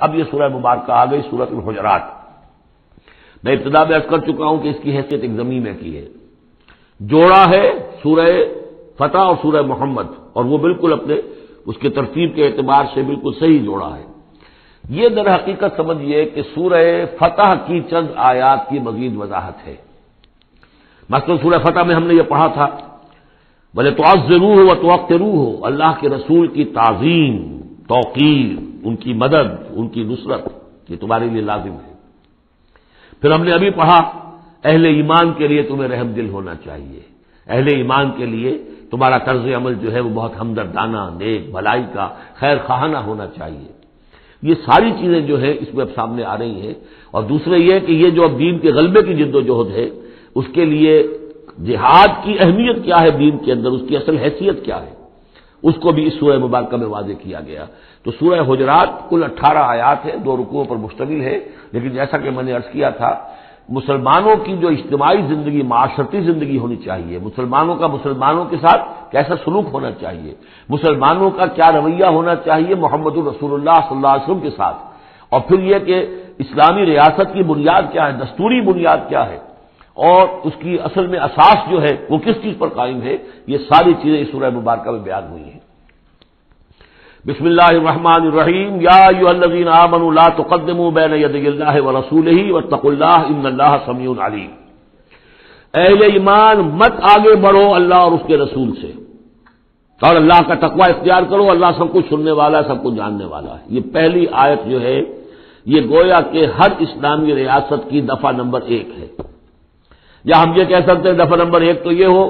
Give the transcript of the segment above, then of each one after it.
اب یہ سورہ مبارکہ آ گئی سورۃ الحجرات. میں ابتدا میں عرض کر چکا ہوں کہ اس کی حیثیت ایک ضمیر میں کی ہے. جوڑا ہے سورہ فتح اور سورہ محمد، اور وہ بالکل اپنے اس کے ترتیب کے اعتبار سے بالکل صحیح جوڑا ہے. یہ در حقیقت سمجھیے کہ سورہ فتح کی چند آیات کی مزید وضاحت ہے. مثلا سورہ فتح میں ہم نے یہ پڑھا تھا بھلے تعذروہ و توقروہ، اللہ کے رسول کی تعظیم، توقیر، ان کی مدد، ان کی نصرت، یہ تمہارے لیے لازم ہے. پھر ہم نے ابھی پڑھا اہل ایمان کے لیے تمہیں رحم دل ہونا چاہیے، اہل ایمان کے لیے تمہارا طرز عمل جو ہے وہ بہت ہمدردانہ، نیک، بھلائی کا، خیر خواہانہ ہونا چاہیے. یہ ساری چیزیں جو ہے اس میں اب سامنے آ رہی ہیں. اور دوسرے یہ کہ یہ جو اب دین کے غلبے کی جد و جہد ہے، اس کے لیے جہاد کی اہمیت کیا ہے دین کے اندر، اس کی اصل حیثیت کیا ہے، اس کو بھی اس سورہ مبارکہ میں واضح کیا گیا. تو سورہ حجرات کل 18 آیات ہیں، 2 رکوعوں پر مشتمل ہے. لیکن جیسا کہ میں نے عرض کیا تھا، مسلمانوں کی جو اجتماعی زندگی، معاشرتی زندگی ہونی چاہیے، مسلمانوں کا مسلمانوں کے ساتھ کیسا سلوک ہونا چاہیے، مسلمانوں کا کیا رویہ ہونا چاہیے محمد الرسول اللہ صلی اللہ علیہ وسلم کے ساتھ، اور پھر یہ کہ اسلامی ریاست کی بنیاد کیا ہے، دستوری بنیاد کیا ہے، اور اس کی اصل میں اساس جو ہے وہ کس چیز پر قائم ہے، یہ ساری چیزیں اس سورہ مبارکہ میں بیان ہوئی ہیں. بسم اللہ الرحمن الرحیم. یا ایھا الذین آمنوا لا تقدموا بین یدی اللہ ورسولہ واتقوا اللہ ان اللہ سمیع علیم. اہل ایمان مت آگے بڑھو اللہ اور اس کے رسول سے، اور اللہ کا تقوی اختیار کرو، اللہ سب کچھ سننے والا ہے، سب کچھ جاننے والا ہے. یہ پہلی آیت جو ہے یہ گویا کہ ہر اسلامی ریاست کی دفعہ نمبر 1 ہے. یا ہم یہ کہہ سکتے ہیں دفعہ نمبر 1 تو یہ ہو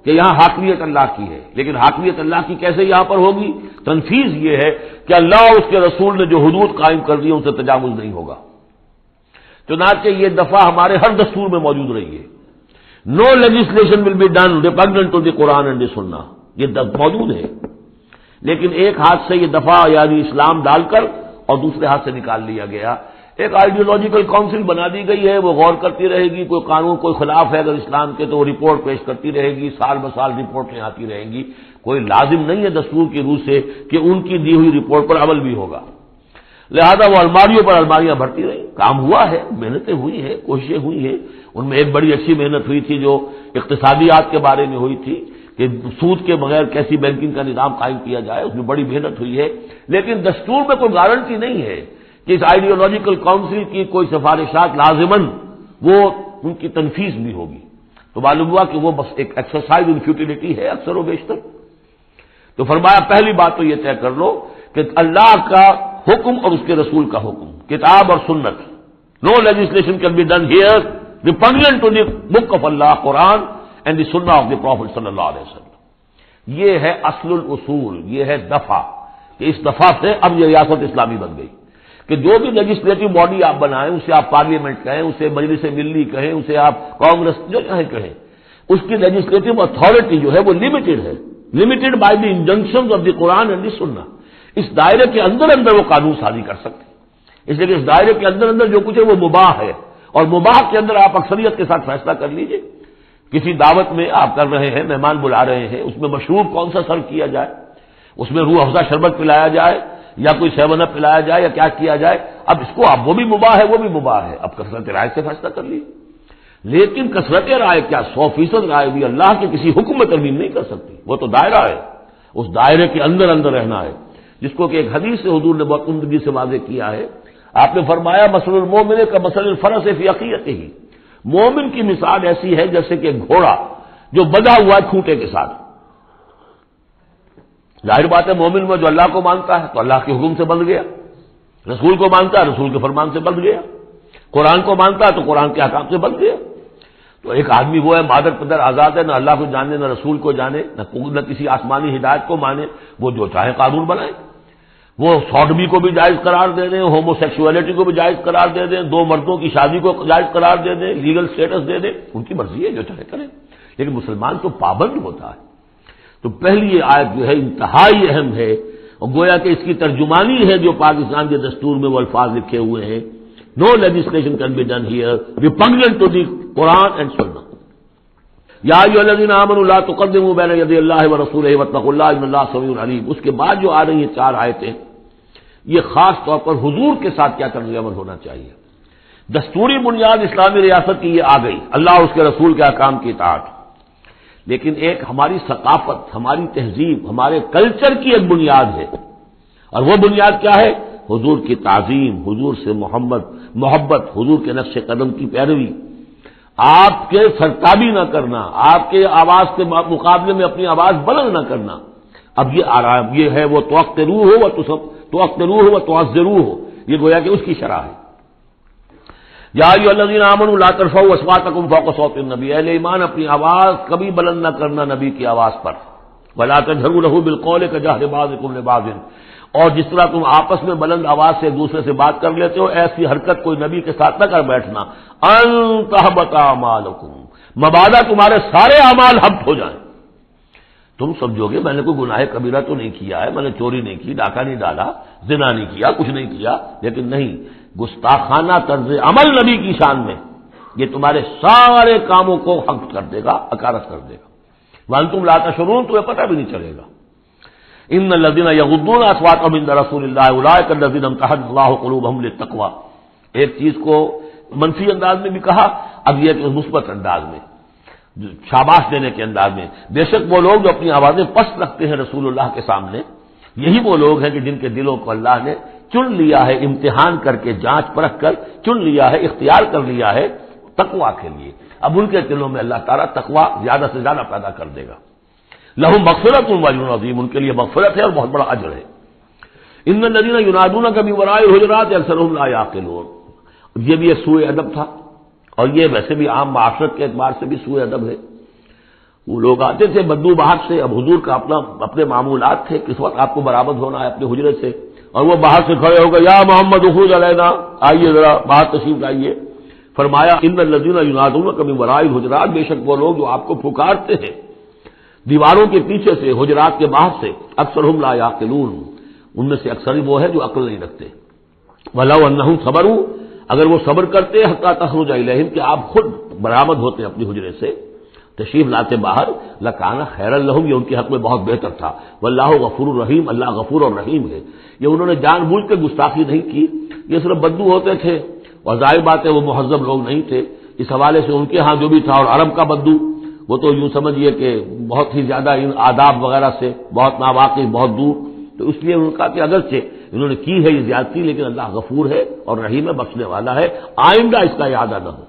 کہ یہاں حاکمیت اللہ کی ہے، لیکن حاکمیت اللہ کی کیسے یہاں پر ہوگی؟ تنفیذ یہ ہے کہ اللہ اور اس کے رسول نے جو حدود قائم کر دی ان سے تجاوز نہیں ہوگا. چنانچہ یہ دفعہ ہمارے ہر دستور میں موجود رہی ہے. No legislation will be done repugnant to the Quran and the Sunnah, یہ موجود ہے. لیکن ایک ہاتھ سے یہ دفعہ یعنی اسلام ڈال کر اور دوسرے ہاتھ سے نکال لیا گیا. ایک آئیڈیولوجیکل کونسل بنا دی گئی ہے، وہ غور کرتی رہے گی، کوئی قانون کوئی خلاف ہے اگر اسلام کے تو وہ رپورٹ پیش کرتی رہے گی، سال بسال رپورٹیں آتی رہیں گی. کوئی لازم نہیں ہے دستور کی روح سے کہ ان کی دی ہوئی رپورٹ پر عمل بھی ہوگا. لہذا وہ الماریوں پر الماریاں بھرتی رہیں. کام ہوا ہے، محنتیں ہوئی ہیں، کوششیں ہوئی ہیں. ان میں ایک بڑی اچھی محنت ہوئی تھی جو اقتصادیات کے بارے میں ہوئی تھی کہ سود کے بغیر کیسی بینکنگ کا نظام قائم کیا جائے، اس میں بڑی محنت ہوئی ہے. لیکن دستور میں کوئی گارنٹی نہیں ہے کہ اس آئیڈیولوجیکل کونسل کی کوئی سفارشات لازماً وہ ان کی تنفیذ بھی ہوگی. تو معلوم ہوا کہ وہ بس ایک ایکسرسائز ان فیوٹیلٹی ہے اکثر و بیشتر. تو فرمایا پہلی بات تو یہ طے کر لو کہ اللہ کا حکم اور اس کے رسول کا حکم، کتاب اور سنت. No legislation can be done here repugnant to the book of Allah Quran and the Sunnah of the prophet صلی اللہ علیہ وسلم. یہ ہے اصل الاصول، یہ ہے دفعہ کہ اس دفعہ سے اب یہ ریاست اسلامی بن گئی کہ جو بھی لیجسلیٹو باڈی آپ بنائیں، اسے آپ پارلیمنٹ کہیں، اسے مجلس ملی کہیں، اسے آپ کانگریس جو چاہیں کہیں، اس کی لیجسلیٹو اتھارٹی جو ہے وہ لمیٹڈ ہے، limited by the injunctions of the Quran and the Sunnah. اس دائرے کے اندر اندر وہ قانون سازی کر سکتے ہیں. اس لیے کہ اس دائرے کے اندر اندر جو کچھ ہے وہ مباح ہے، اور مباح کے اندر آپ اکثریت کے ساتھ فیصلہ کر لیجئے. کسی دعوت میں آپ کر رہے ہیں، مہمان بلا رہے ہیں، اس میں مشروب کون سا سرو کیا جائے، اس میں روح افزا شربت پلایا جائے یا کوئی 7 اپ پلایا جائے یا کیا کیا جائے. اب اس کو اب وہ بھی مباح ہے، وہ بھی مباح ہے، اب کثرت رائے سے فیصلہ کر لیجیے. لیکن کثرت رائے کیا 100% رائے بھی اللہ کے کسی حکم میں ترمیم نہیں کر سکتی. وہ تو دائرہ ہے، اس دائرے کے اندر اندر رہنا ہے، جس کو کہ ایک حدیث سے حضور نے بہت عمدگی سے واضح کیا ہے. آپ نے فرمایا مثل المومن کا مثل الفرس فی عقیقتہ، مومن کی مثال ایسی ہے جیسے کہ گھوڑا جو بندھا ہوا ہے کھوٹے کے ساتھ. ظاہر بات ہے مومن میں جو اللہ کو مانتا ہے تو اللہ کے حکم سے بندھ گیا، رسول کو مانتا ہے رسول کے فرمان سے بندھ گیا، قرآن کو مانتا ہے تو قرآن کے احکام سے بندھ گیا. تو ایک آدمی وہ ہے مادر پدر آزاد ہے، نہ اللہ کو جانے نہ رسول کو جانے نہ کسی آسمانی ہدایت کو مانے، وہ جو چاہے قانون بنائے. وہ سوڈمی کو بھی جائز قرار دے دیں، ہومو سیکسولیٹی کو بھی جائز قرار دے دیں، 2 مردوں کی شادی کو جائز قرار دے دیں، لیگل سٹیٹس دے دیں، ان کی مرضی ہے جو چاہے کریں. لیکن مسلمان تو پابند ہوتا ہے. تو پہلی یہ آیت جو ہے انتہائی اہم ہے، اور گویا کہ اس کی ترجمانی ہے جو پاکستان کے دستور میں وہ الفاظ لکھے ہوئے ہیں. No legislation can be done here repugnant to the Quran and Sunnah. یا ایھا الذین آمنوا لا تقدموا بین یدی اللہ ورسولہ واتقوا اللہ ان اللہ سمیع علیم. اس کے بعد جو آ رہی ہیں 4 آیتیں، یہ خاص طور پر حضور کے ساتھ کیا طرز عمل ہونا چاہیے. دستوری بنیاد اسلامی ریاست کی یہ آ گئی، اللہ اور اس کے رسول کے احکام کی اطاعت، لیکن ایک ہماری ثقافت، ہماری تہذیب، ہمارے کلچر کی ایک بنیاد ہے، اور وہ بنیاد کیا ہے؟ حضور کی تعظیم، حضور سے محبت، حضور کے نقش قدم کی پیروی، آپ کے سرتابی نہ کرنا، آپ کے آواز کے مقابلے میں اپنی آواز بلند نہ کرنا. اب یہ آرام یہ ہے، وہ توقروہ ہو و تعذروہ ہو، یہ گویا کہ اس کی شرح ہے. یا ایھا الذین آمنوا لا ترفعوا اصواتکم فوق صوت النبی، اہل ایمان اپنی آواز کبھی بلند نہ کرنا نبی کی آواز پر. ولا تجهروا له بالقول كجهر بعضكم لبعض، اور جس طرح تم آپس میں بلند آواز سے ایک دوسرے سے بات کر لیتے ہو، ایسی حرکت کوئی نبی کے ساتھ نہ کر بیٹھنا. ان تحبط اعمالکم، مبادا تمہارے سارے اعمال حبط ہو جائیں. تم سمجھو گے میں نے کوئی گناہ کبیرہ تو نہیں کیا ہے، میں نے چوری نہیں کی، ڈاکہ نہیں ڈالا، زنا نہیں کیا، کچھ نہیں کیا، لیکن نہیں، گستاخانہ طرز عمل نبی کی شان میں یہ تمہارے سارے کاموں کو حبط کر دے گا، اکارت کر دے گا. وانتم لا تشعرون، تمہیں پتہ بھی نہیں چلے گا. ان الذين يغضون اصواتهم عند رسول الله اولئك الذين امتحن الله قلوبهم للتقوى. ایک چیز کو منفی انداز میں بھی کہا، اب یہ کہ مثبت انداز میں، شاباش دینے کے انداز میں. بے شک وہ لوگ جو اپنی آوازیں پست رکھتے ہیں رسول اللہ کے سامنے، یہی وہ لوگ ہیں کہ جن کے دلوں کو اللہ نے چن لیا ہے، امتحان کر کے، جانچ پرکھ کر چن لیا ہے، اختیار کر لیا ہے تقویٰ کے لیے. اب ان کے دلوں میں اللہ تعالیٰ تقویٰ زیادہ سے زیادہ پیدا کر دے گا. لہم مغفرۃ واجر عظیم، ان کے لیے مغفرت ہے اور بہت بڑا اجر ہے. ان الذین ینادونک من وراء الحجرات اکثرهم لا یعقلون. یہ بھی ایک سوء ادب تھا، اور یہ ویسے بھی عام معاشرت کے اعتبار سے بھی سوء ادب ہے. وہ لوگ آتے تھے بدو باہر سے، اب حضور کا اپنے معمولات تھے، کس وقت آپ کو برآمد ہونا ہے اپنے حجرے سے، اور وہ باہر سے کھڑے ہو گئے، یا محمد اخرج علینا، آئیے ذرا باہر تشریف لائیے. فرمایا ان الذین ینادونک من وراء الحجرات، بے شک وہ لوگ جو آپ کو پکارتے ہیں دیواروں کے پیچھے سے، حجرات کے باہر سے، اکثرهم لا یعقلون، ان میں سے اکثر وہ ہے جو عقل نہیں رکھتے. ولو انہم صبروا، اگر وہ صبر کرتے حتی تخرج الیہم، کہ آپ خود برآمد ہوتے اپنی حجرے سے، تشریف لاتے باہر، لکان خیر لہم، یہ ان کے حق میں بہت بہتر تھا. واللہ غفور الرحیم، اللہ غفور اور رحیم ہے. یہ انہوں نے جان بوجھ کے گستاخی نہیں کی، یہ صرف بدو ہوتے تھے، اور ظاہر بات ہے وہ مہذب لوگ نہیں تھے. اس حوالے سے ان کے ہاں جو بھی تھا، اور عرب کا بدو وہ تو یوں سمجھیے کہ بہت ہی زیادہ ان آداب وغیرہ سے بہت ناواقف، بہت دور. تو اس لیے ان کا کہ اگرچہ انہوں نے کی ہے یہ زیادتی، لیکن اللہ غفور ہے اور رحیم ہے، بخشنے والا ہے، آئندہ اس کا اعادہ نہ ہو.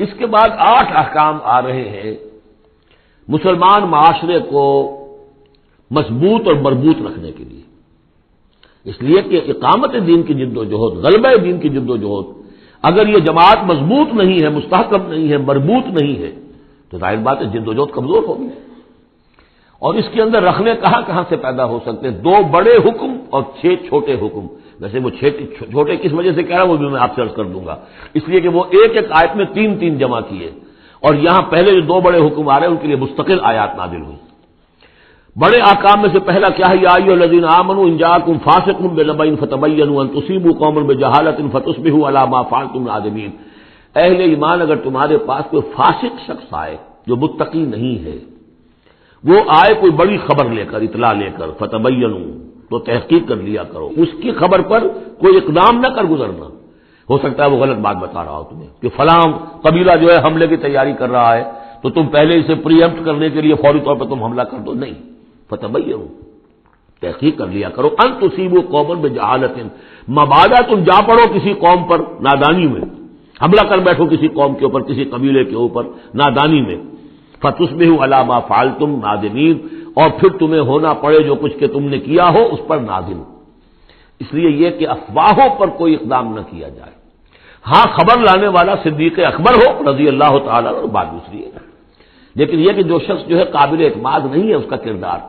اس کے بعد 8 احکام آ رہے ہیں مسلمان معاشرے کو مضبوط اور مربوط رکھنے کے لیے. اس لیے کہ اقامت دین کی جد و جہد، غلبہ دین کی جد و جہد، اگر یہ جماعت مضبوط نہیں ہے، مستحکم نہیں ہے، مربوط نہیں ہے، تو ظاہر بات ہے جد و جہد کمزور ہوگی. اور اس کے اندر رکھنے کہاں سے پیدا ہو سکتے ہیں؟ 2 بڑے حکم اور 6 چھوٹے حکم. ویسے وہ چھوٹے کس وجہ سے کہہ رہا ہوں وہ بھی میں آپ سے عرض کر دوں گا. اس لیے کہ وہ ایک آیت میں 3 جمع کیے، اور یہاں پہلے جو 2 بڑے حکم آ رہے ہیں ان کے لیے مستقل آیات نازل ہوئی. بڑے احکام میں سے پہلا کیا ہے؟ یا ایھا الذین آمنوا ان جاءکم فاسق بنبأ فتبینوا ان تصیبوا قوما بجہالۃ فتصبحوا علی ما فعلتم نادمین. اہل ایمان، اگر تمہارے پاس کوئی فاسق شخص آئے جو متقی نہیں ہے، وہ آئے کوئی بڑی خبر لے کر، اطلاع لے کر، فتبینوا، تو تحقیق کر لیا کرو، اس کی خبر پر کوئی اقدام نہ کر گزرنا. ہو سکتا ہے وہ غلط بات بتا رہا ہو تمہیں کہ فلاں قبیلہ جو ہے حملے کی تیاری کر رہا ہے، تو تم پہلے اسے پری ایمپٹ کرنے کے لیے فوری طور پر تم حملہ کر دو. نہیں، فتبینوا، تحقیق کر لیا کرو. ان تصیبوا قوما بجہالۃ، مبادا تم جا پڑو کسی قوم پر نادانی میں، حملہ کر بیٹھو کسی قوم کے اوپر، کسی قبیلے کے اوپر نادانی میں، فتصبحوا علی ما فعلتم نادمین، اور پھر تمہیں ہونا پڑے جو کچھ کہ تم نے کیا ہو اس پر نادم. اس لیے یہ کہ افواہوں پر کوئی اقدام نہ کیا جائے. ہاں خبر لانے والا صدیق اکبر ہو رضی اللہ تعالیٰ، اور بات دوسری ہے. لیکن یہ کہ جو شخص جو ہے قابل اعتماد نہیں ہے، اس کا کردار،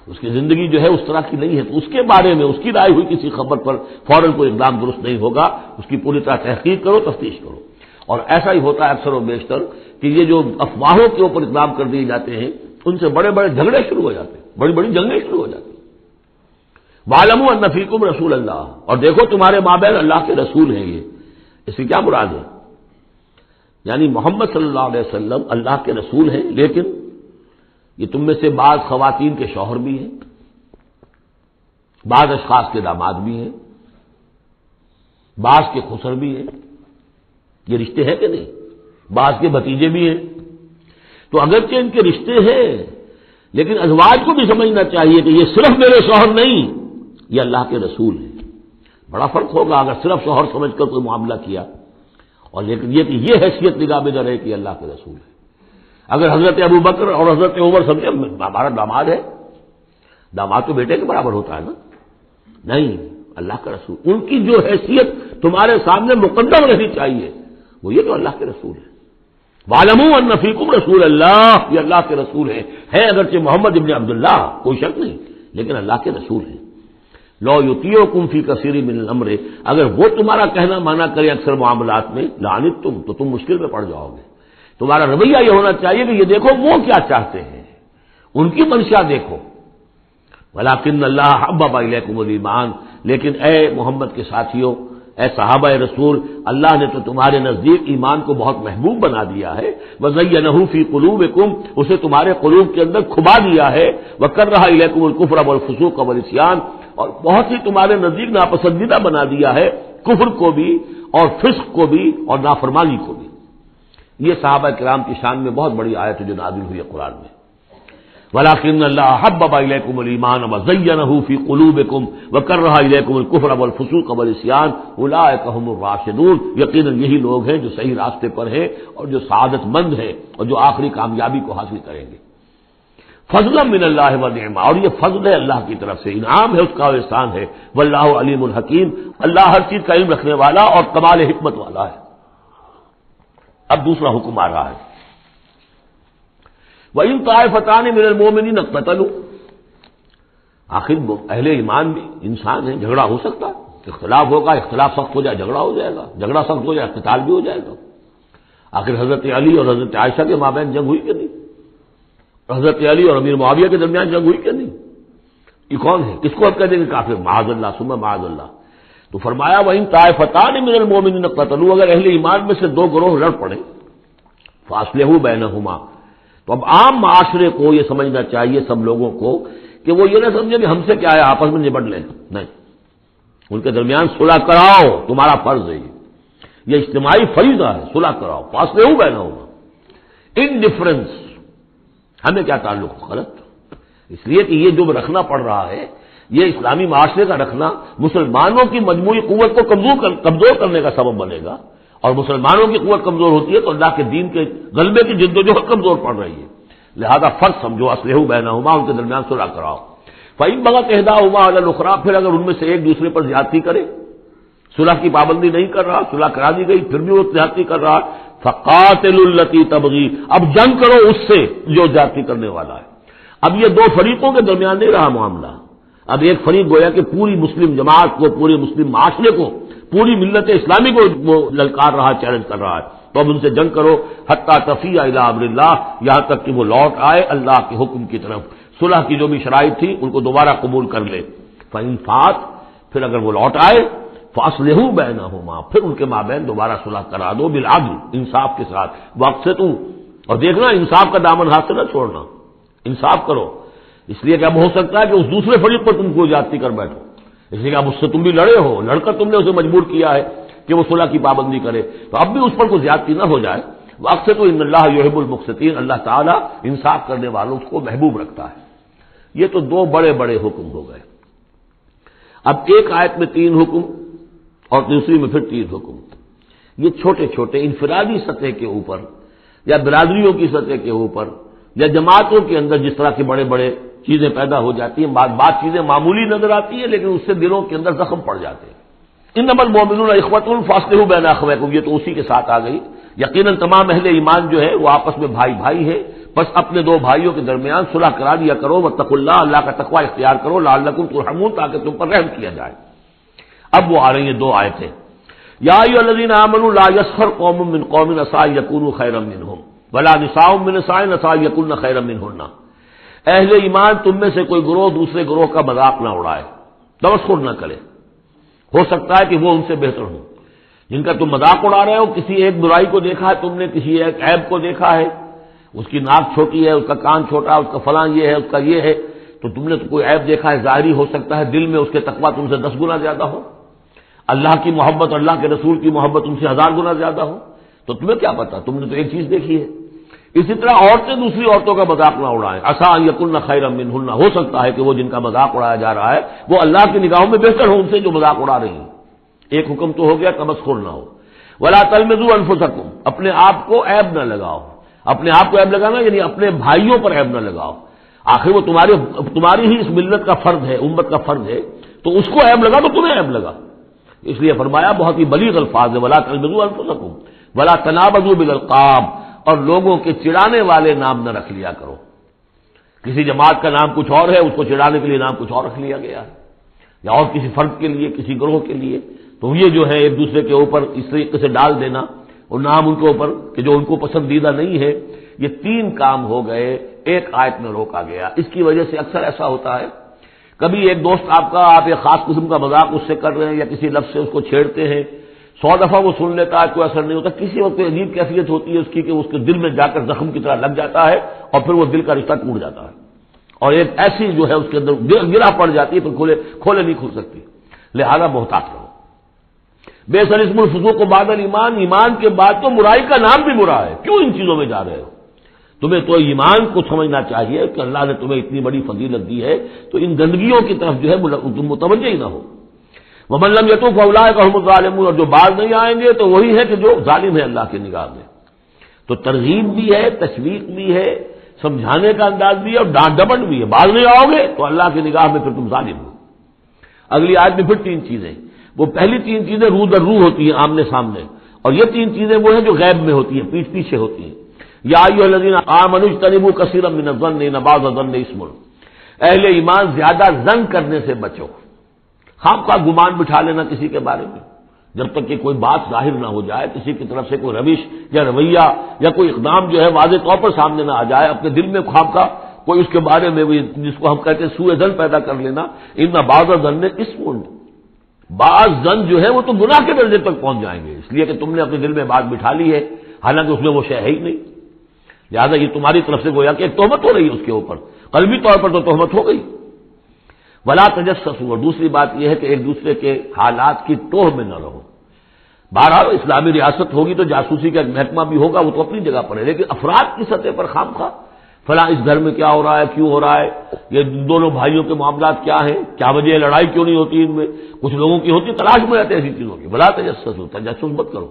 اس کی زندگی جو ہے اس طرح کی نہیں ہے، تو اس کے بارے میں اس کی رائے ہوئی کسی خبر پر فوراً کوئی اقدام درست نہیں ہوگا. اس کی پوری طرح تحقیق کرو، تفتیش کرو. اور ایسا ہی ہوتا ہے اکثر و بیشتر کہ یہ جو افواہوں کے اوپر اقدام کر دیے جاتے ہیں، ان سے بڑے بڑے جھگڑے شروع ہو جاتے ہیں، بڑی بڑی جنگیں شروع ہو جاتی ہیں. وَاعْلَمُوا أَنَّ فِيكُمْ رَسُولَ اللَّهِ، اور دیکھو تمہارے مابین اللہ کے رسول ہیں. یہ اس سے کیا مراد ہے؟ یعنی محمد صلی اللہ علیہ وسلم اللہ کے رسول ہیں، لیکن یہ تم میں سے بعض خواتین کے شوہر بھی ہیں. بعض اشخاص کے داماد بھی ہیں، بعض کے خسر بھی ہیں، یہ رشتے ہیں کہ نہیں؟ بعض کے بھتیجے بھی ہیں، تو اگرچہ ان کے رشتے ہیں لیکن ازواج کو بھی سمجھنا چاہیے کہ یہ صرف میرے شوہر نہیں، یہ اللہ کے رسول ہیں۔ بڑا فرق ہوگا اگر صرف شوہر سمجھ کر کوئی معاملہ کیا، اور لیکن یہ کہ یہ حیثیت نگاہ میں نہ رہے کہ اللہ کے رسول ہے۔ اگر حضرت ابو بکر اور حضرت عمر سمجھے ہمارا داماد ہے، داماد تو بیٹے کے برابر ہوتا ہے نا، نہیں، اللہ کا رسول، ان کی جو حیثیت تمہارے سامنے مقدم رہنی چاہیے وہ یہ تو اللہ کے رسول ہے۔ وَاعْلَمُوا أَنَّ فِيكُمْ رَسُولَ اللَّهِ، یہ اللہ کے رسول ہے اگرچہ محمد ابن عبداللہ، کوئی شک نہیں، لیکن اللہ کے رسول ہیں۔ لَوْ يُطِيعُكُمْ فِي كَثِيرٍ مِّنَ الْأَمْرِ، اگر وہ تمہارا کہنا مانا کرے اکثر معاملات میں، لَعَنِتُّمْ، تو تم مشکل میں پڑ جاؤ گے۔ تمہارا رویہ یہ ہونا چاہیے کہ یہ دیکھو وہ کیا چاہتے ہیں، ان کی منشا دیکھو۔ وَلَٰكِنَّ اللَّهَ حَبَّبَ إِلَيْكُمُ الْإِيمَانَ، لیکن اے محمد کے ساتھیو، اے صحابہ رسول، اللہ نے تو تمہارے نزدیک ایمان کو بہت محبوب بنا دیا ہے۔ وَزَيَّنَهُ فِي قُلُوبِكُمْ، اسے تمہارے قلوب کے اندر کھبا دیا ہے۔ وَكَرَّهَ إِلَيْكُمُ الْكُفْرَ وَالْفُسُوقَ وَالْعِصْيَانَ، اور بہت ہی تمہارے نزدیک ناپسندیدہ بنا دیا ہے کفر کو بھی اور فسق کو بھی اور نافرمانی کو بھی۔ یہ صحابہ کرام کی شان میں بہت بڑی آیت ہے جو نازل ہوئی ہے قرآن میں۔ وَلَٰكِنَّ اللَّهَ حَبَّبَ إِلَيْكُمُ الْإِيمَانَ وَزَيَّنَهُ فِي قُلُوبِكُمْ وَكَرَّهَ إِلَيْكُمُ الْكُفْرَ وَالْفُسُوقَ وَالْعِصْيَانَ أُولَٰئِكَ هُمُ الرَّاشِدُونَ، یقیناً یہی لوگ ہیں جو صحیح راستے پر ہیں اور جو سعادت مند ہیں اور جو آخری کامیابی کو حاصل کریں گے۔ فضلا من اللہ ونعما، اور یہ فضل ہے اللہ کی طرف سے، انعام ہے اس کا اور احسان ہے۔ واللہ علیم الحکیم، اللہ ہر چیز کا علم رکھنے والا اور کمال حکمت والا ہے۔ اب دوسرا حکم آ رہا ہے، وَإِن طَائِفَتَانِ مِنَ الْمُؤْمِنِينَ اقْتَتَلُوا، آخر اہل ایمان بھی انسان ہیں، جھگڑا ہو سکتا ہے، اختلاف ہوگا، اختلاف سخت ہو جائے جھگڑا ہو جائے گا، جھگڑا سخت ہو جائے قتال بھی ہو جائے گا۔ آخر حضرت علی اور حضرت عائشہ کے مابین جنگ ہوئی کہ نہیں؟ حضرت علی اور امیر معاویہ کے درمیان جنگ ہوئی کہ نہیں؟ یہ کون ہے؟ کس کو اب کہہ دیں گے کافر؟ معاذ اللہ ثم معاذ اللہ۔ تو فرمایا وَإِن طَائِفَتَانِ مِنَ الْمُؤْمِنِينَ اقْتَتَلُوا، اگر اہل ایمان میں سے دو گروہ لڑ پڑے، فَأَصْلِحُوا بَيْنَهُمَا، تو اب عام معاشرے کو یہ سمجھنا چاہیے، سب لوگوں کو، کہ وہ یہ نہ سمجھے کہ ہم سے کیا ہے، آپس میں نبٹ لیں، نہیں، ان کے درمیان صلح کراؤ، تمہارا فرض ہے، یہ اجتماعی فریضہ ہے، صلح کراؤ، فَأَصْلِحُوا بَيْنَهُمَا۔ انڈیفرنس ہمیں کیا تعلق؟ غلط، اس لیے کہ یہ جو رکھنا پڑ رہا ہے، یہ اسلامی معاشرے کا رکھنا مسلمانوں کی مجموعی قوت کو کمزور کرنے کا سبب بنے گا، اور مسلمانوں کی قوت کمزور ہوتی ہے تو اللہ کے دین کے غلبے کی جدوجہد کمزور پڑ رہی ہے۔ لہذا فرض سمجھو، اصلحوا بینہما، ان کے درمیان صلح کراؤ۔ فإن بغت احداہما علی الاخری، پھر اگر ان میں سے ایک دوسرے پر زیادتی کرے، صلح کی پابندی نہیں کر رہا، صلح کرا دی گئی پھر بھی وہ زیادتی کر رہا، فقاتلوا التی تبغی، اب جنگ کرو اس سے جو زیادتی کرنے والا ہے۔ اب یہ دو فریقوں کے درمیان نہیں رہا معاملہ، اب ایک فریق گویا کہ پوری مسلم جماعت کو، پورے مسلم معاشرے کو، پوری ملت اسلامی کو وہ للکار رہا، چیلنج کر رہا ہے، تو اب ان سے جنگ کرو، حتی تفیء الی امر اللہ، یہاں تک کہ وہ لوٹ آئے اللہ کے حکم کی طرف، صلح کی جو بھی شرائط تھی ان کو دوبارہ قبول کر لے۔ فإن فات، پھر اگر وہ لوٹ آئے، فاصلحوا بینہما، پھر ان کے مابین دوبارہ صلح کرا دو، بالعدل، انصاف کے ساتھ، واقسطوا، اور دیکھنا انصاف کا دامن ہاتھ سے نہ چھوڑنا، انصاف کرو، اس لیے کہ اب ہو سکتا ہے کہ اس دوسرے فریق پر تم کو زیادتی کر بیٹھو، اس لیے کہ اب اس سے تم بھی لڑے ہو، لڑ کر تم نے اسے مجبور کیا ہے کہ وہ صلح کی پابندی کرے، تو اب بھی اس پر کوئی زیادتی نہ ہو جائے۔ واقسطوا ان اللہ یحب المقسطین، اللہ تعالیٰ انصاف کرنے والوں کو محبوب رکھتا ہے۔ یہ تو دو بڑے بڑے حکم ہو گئے۔ اب ایک آیت میں 3 حکم اور دوسری میں پھر 3 حکم، یہ چھوٹے چھوٹے انفرادی سطح کے اوپر یا برادریوں کی سطح کے اوپر یا جماعتوں کے اندر جس طرح کے بڑے بڑے چیزیں پیدا ہو جاتی ہیں، بعض چیزیں معمولی نظر آتی ہیں لیکن اس سے دلوں کے اندر زخم پڑ جاتے ہیں۔ انما المؤمنون اخوۃ فاصلحوا بین اخویکم، یہ تو اسی کے ساتھ آ گئی۔ یقیناً تمام اہل ایمان جو ہے وہ آپس میں بھائی بھائی ہے، بس اپنے دو بھائیوں کے درمیان صلح کرا دیا کرو، واتقوا اللہ، اللہ کا تقوی اختیار کرو، لعلکم ترحمون، تاکہ تم پر رحم کیا جائے۔ اب وہ آ رہی ہیں 2 آیتیں، یا ایھا الذین آمنوا لا یسخر قوم من قوم عسى ان یکونوا خیرا منهم ولا نساء من نساء عسى ان یکن خیرا منهن، اہل ایمان تم میں سے کوئی گروہ دوسرے گروہ کا مذاق نہ اڑائے، تمسخر نہ کرے، ہو سکتا ہے کہ وہ ان سے بہتر ہوں، جن کا تم مذاق اڑا رہے ہو، کسی ایک برائی کو دیکھا ہے تم نے، کسی ایک عیب کو دیکھا ہے، اس کی ناک چھوٹی ہے، اس کا کان چھوٹا ہے، اس کا فلاں یہ ہے، اس کا یہ ہے، تو تو تم نے تو کوئی عیب دیکھا ہے ظاہری ہو سکتا ہے، دل میں اس کے تقویٰ تم سے 10 گنا زیادہ ہو، اللہ کی محبت اور اللہ کے رسول کی محبت تم سے 1000 گنا زیادہ ہو، تو تمہیں کیا پتا، تم نے تو ایک چیز دیکھی ہے۔ اسی طرح عورتیں دوسری عورتوں کا مذاق نہ اڑائیں، عسیٰ ان یکن خیرا منہن، ہو سکتا ہے کہ وہ جن کا مذاق اڑایا جا رہا ہے وہ اللہ کی نگاہوں میں بہتر ہو ان سے جو مذاق اڑا رہی ہیں۔ ایک حکم تو ہو گیا تمسخر نہ ہو۔ ولا تلمزوا انفسکم، اپنے آپ کو عیب نہ لگاؤ، اپنے آپ کو عیب لگانا یعنی اپنے بھائیوں پر عیب نہ لگاؤ، آخر وہ تمہاری ہی اس ملت کا فرد ہے، امت کا فرد ہے، تو اس کو عیب لگا تو تمہیں عیب لگا، اس لیے فرمایا بہت ہی بلیغ الفاظ ہے، ولا تلمزوا انفسکم ولا تنابزوا بالالقاب، اور لوگوں کے چڑانے والے نام نہ رکھ لیا کرو، کسی جماعت کا نام کچھ اور ہے، اس کو چڑانے کے لیے نام کچھ اور رکھ لیا گیا ہے، یا اور کسی فرد کے لیے، کسی گروہ کے لیے، تو یہ جو ہے ایک دوسرے کے اوپر اس طریقے سے ڈال دینا اور نام ان کے اوپر کہ جو ان کو پسندیدہ نہیں ہے، یہ 3 کام ہو گئے ایک آیت میں روکا گیا۔ اس کی وجہ سے اکثر ایسا ہوتا ہے، کبھی ایک دوست آپ ایک خاص قسم کا مذاق اس سے کر رہے ہیں یا کسی لفظ سے اس کو چھیڑتے ہیں، 100 دفعہ وہ سن لیتا ہے، کوئی اثر نہیں ہوتا، کسی وقت کوئی عجیب کیفیت ہوتی ہے اس کی کہ اس کے دل میں جا کر زخم کی طرح لگ جاتا ہے اور پھر وہ دل کا رشتہ ٹوٹ جاتا ہے، اور ایک ایسی جو ہے اس کے اندر گرہ پڑ جاتی ہے، پھر کھولے نہیں کھل سکتی، لہذا محتاط رہو۔ بئس الاسم الفسوق بعد الایمان، ایمان کے بعد تو برائی کا نام بھی برا ہے، کیوں ان چیزوں میں جا رہے ہو؟ تمہیں تو ایمان کو سمجھنا چاہیے کہ اللہ نے تمہیں اتنی بڑی فضیلت دی ہے، تو ان گندگیوں کی طرف جو ہے تم متوجہ ہی نہ ہو۔ ومن لم یتوب فاولئک هم الظالمون، اور جو باز نہیں آئیں گے تو وہی ہے کہ جو ظالم ہے اللہ کی نگاہ میں۔ تو ترغیب بھی ہے، تشویق بھی ہے، سمجھانے کا انداز بھی ہے اور ڈانٹ ڈپٹ بھی ہے، باز نہیں آؤ گے تو اللہ کی نگاہ میں پھر تم ظالم ہو۔ اگلی آیت میں پھر 3 چیزیں، وہ پہلی 3 چیزیں رو در رو ہوتی ہیں آمنے سامنے، اور یہ 3 چیزیں وہ ہیں جو غیب میں ہوتی ہیں، پیچھے پیچھے ہوتی ہیں۔ یا ایھا الذین آمنوا اجتنبوا کثیرا من الظن ان بعض الظن اسم، اہل ایمان زیادہ ظن کرنے سے بچو، خام کا گمان بٹھا لینا کسی کے بارے میں، جب تک کہ کوئی بات ظاہر نہ ہو جائے، کسی کی طرف سے کوئی روش یا رویہ یا کوئی اقدام جو ہے واضح طور پر سامنے نہ آ جائے، اپنے دل میں خام کا کوئی اس کے بارے میں جس کو ہم کہتے ہیں سوء ظن پیدا کر لینا، ان بعض الظن اسم، بعض ظن جو ہے وہ تو گناہ کے درجے تک پہنچ جائیں گے، اس لیے کہ تم نے اپنے دل میں بات بٹھا لی ہے، حالانکہ اس میں وہ شے ہے ہی نہیں، لہٰذا یہ تمہاری طرف سے گویا کہ ایک تہمت ہو رہی ہے اس کے اوپر، قلبی طور پر تو تہمت ہو گئی۔ ولا تجسسوا، اور دوسری بات یہ ہے کہ ایک دوسرے کے حالات کی ٹوہ میں نہ رہو۔ بہرحال اسلامی ریاست ہوگی تو جاسوسی کا ایک محکمہ بھی ہوگا، وہ تو اپنی جگہ پر ہے، لیکن افراد کی سطح پر خام خواہ فلاں اس گھر میں کیا ہو رہا ہے، کیوں ہو رہا ہے، یہ دونوں بھائیوں کے معاملات کیا ہیں، کیا وجہ ہے، لڑائی کیوں نہیں ہوتی ان میں، کچھ لوگوں کی ہوتی، تلاش میں رہتے ایسی چیزوں کی۔ ولا تجسسوا، تجسس مت کرو۔